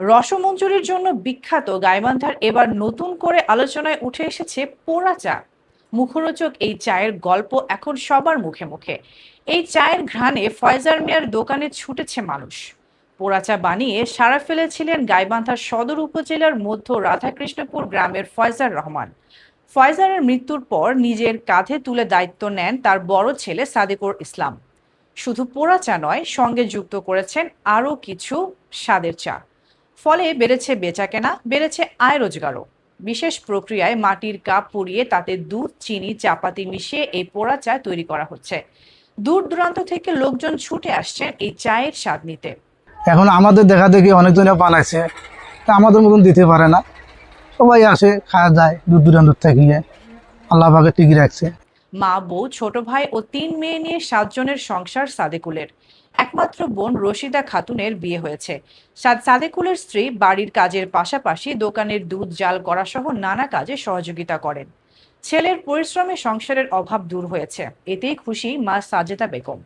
রসমঞ্জরির জন্য বিখ্যাত গাইবান্ধার এবার নতুন করে আলোচনায় উঠে এসেছে পোড়া চা। মুখরোচক এই চায়ের গল্প এখন সবার মুখে মুখে। এই চায়ের ঘ্রাণে ফয়জার মিয়ার দোকানে ছুটেছে মানুষ। পোড়া চা বানিয়ে সাড়া ফেলেছিলেন গাইবান্ধার সদর উপজেলার মধ্য রাধাকৃষ্ণপুর গ্রামের ফয়জার রহমান। ফয়জারের মৃত্যুর পর নিজের কাঁধে তুলে দায়িত্ব নেন তার বড় ছেলে সাদেকুর ইসলাম। শুধু পোড়া চা নয়, সঙ্গে যুক্ত করেছেন আরও কিছু স্বাদের চা। ফলে বেড়েছে বেচাকেনা, বেড়েছে আয় রোজগারও। বিশেষ প্রক্রিয়ায় মাটির কাপ পুড়িয়ে তাতে দুধ, চিনি, চাপাতি মিশিয়ে এই পোড়া চা তৈরি করা হচ্ছে। দূর দূরান্ত থেকে লোকজন ছুটে আসছেন এই চায়ের স্বাদ নিতে। এখন আমাদের দেখা দেখি অনেকজনে বানাইছে, তা আমাদের মতন দিতে পারে না। সবাই আসে, খাওয়া যায় দূর দূরান্ত থেকে। আল্লাহ পাকে টিকে রাখছে। মা, বউ, ছোট ভাই ও 3 মেয়ে নিয়ে 7 জনের সংসার সাদেকুলের। একমাত্র বোন রশিদা খাতুনের বিয়ে হয়েছে। সাদেকুলের স্ত্রী বাড়ির কাজের পাশাপাশি দোকানের দুধ জাল করা সহ নানা কাজে সহযোগিতা করেন। ছেলের পরিশ্রমে সংসারের অভাব দূর হয়েছে, এতেই খুশি মা সাজেদা বেগম।